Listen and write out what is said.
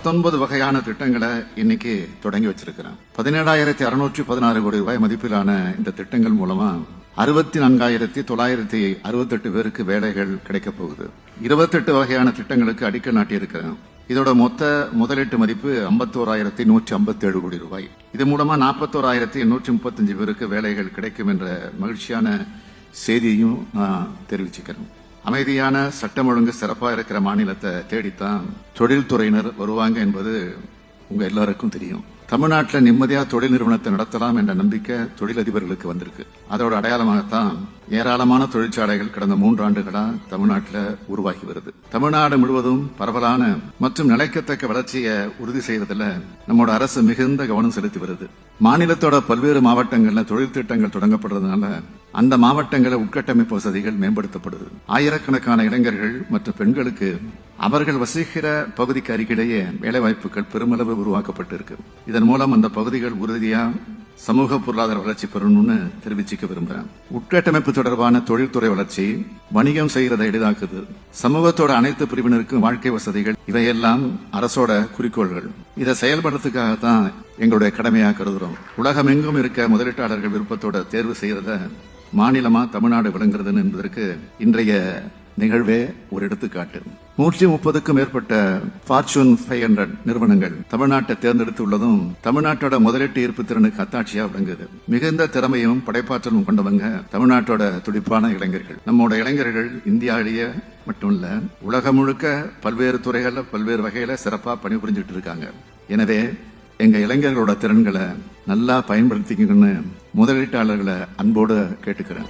19 வகையான திட்டங்களை இன்னைக்கு தொடங்கி வச்சிருக்கிறோம். 17,616 கோடி ரூபாய் மதிப்பிலான இந்த திட்டங்கள் மூலமா 64,968 பேருக்கு வேலைகள் கிடைக்க போகுது. 28 வகையான திட்டங்களுக்கு அடிக்கல் நாட்டியிருக்கிறோம். இதோட மொத்த முதலீட்டு மதிப்பு 51,157 கோடி ரூபாய். இது மூலமா 41,835 பேருக்கு வேலைகள் கிடைக்கும் என்ற மகிழ்ச்சியான செய்தியையும் நான் தெரிவிச்சுக்கிறேன். அமைதியான சட்டம் ஒழுங்கு சிறப்பா இருக்கிற மாநிலத்தை தேடித்தான் தொழில்துறையினர் வருவாங்க என்பது உங்க எல்லாருக்கும் தெரியும். தமிழ்நாட்டில் நிம்மதியா தொழில் நிறுவனத்தை நடத்தலாம் என்ற நம்பிக்கை தொழிலதிபர்களுக்கு வந்திருக்கு. அதோட அடையாளமாகத்தான் ஏராளமான தொழிற்சாலைகள் கடந்த 3 ஆண்டுகளா தமிழ்நாட்டில் உருவாகி வருது. தமிழ்நாடு முழுவதும் பரவலான மற்றும் நிலைக்கத்தக்க வளர்ச்சியை உறுதி செய்வதில் நம்மோட அரசு மிகுந்த கவனம் செலுத்தி வருது. மாநிலத்தோட பல்வேறு மாவட்டங்கள்ல தொழில் திட்டங்கள் தொடங்கப்படுறதுனால அந்த மாவட்டங்கள உட்கட்டமைப்பு வசதிகள் மேம்படுத்தப்படுது. ஆயிரக்கணக்கான இளைஞர்கள் மற்றும் பெண்களுக்கு அவர்கள் வசிக்கிற பகுதிக்கு அருகிலேயே வேலைவாய்ப்புகள் பெருமளவு உருவாக்கப்பட்டிருக்கு. இதன் மூலம் அந்த பகுதிகள் உறுதியா சமூக பொருளாதார வளர்ச்சி பெறணும்னு தெரிவிச்சுக்க விரும்புறேன். உட்கட்டமைப்பு தொடர்பான தொழில்துறை வளர்ச்சி வணிகம் செய்யறதை எளிதாக்குது. சமூகத்தோட அனைத்து பிரிவினருக்கும் வாழ்க்கை வசதிகள், இவையெல்லாம் அரசோட குறிக்கோள்கள். இதை செயல்படுறதுக்காகத்தான் எங்களுடைய கடமையா கருதுறோம். உலகமெங்கும் இருக்க முதலீட்டாளர்கள் விருப்பத்தோட தேர்வு செய்யறத மாநிலமா தமிழ்நாடு விளங்குறது என்பதற்கு இன்றைய நிகழ்வே ஒரு எடுத்துக்காட்டு. 130க்கும் மேற்பட்ட ஃபார்ச்சூன் 500 நிறுவனங்கள் தமிழ்நாட்டை தேர்ந்தெடுத்துள்ளதும் தமிழ்நாட்டோட முதலீட்டு ஈர்ப்பு திறனுக்கு அத்தாட்சியா விளங்குது. மிகுந்த திறமையும் படைப்பாற்றலும் கொண்டவங்க தமிழ்நாட்டோட துடிப்பான இளைஞர்கள். நம்மோட இளைஞர்கள் இந்தியாவிலேயே மட்டும் இல்ல உலகம் முழுக்க பல்வேறு துறைகள்ல பல்வேறு வகையில சிறப்பா பணிபுரிஞ்சுட்டு இருக்காங்க. எனவே எங்க இளைஞர்களோட திறன்களை நல்லா பயன்படுத்திக்கணும்னு முதலீட்டாளர்களை அன்போடு கேட்டுக்கிறேன்.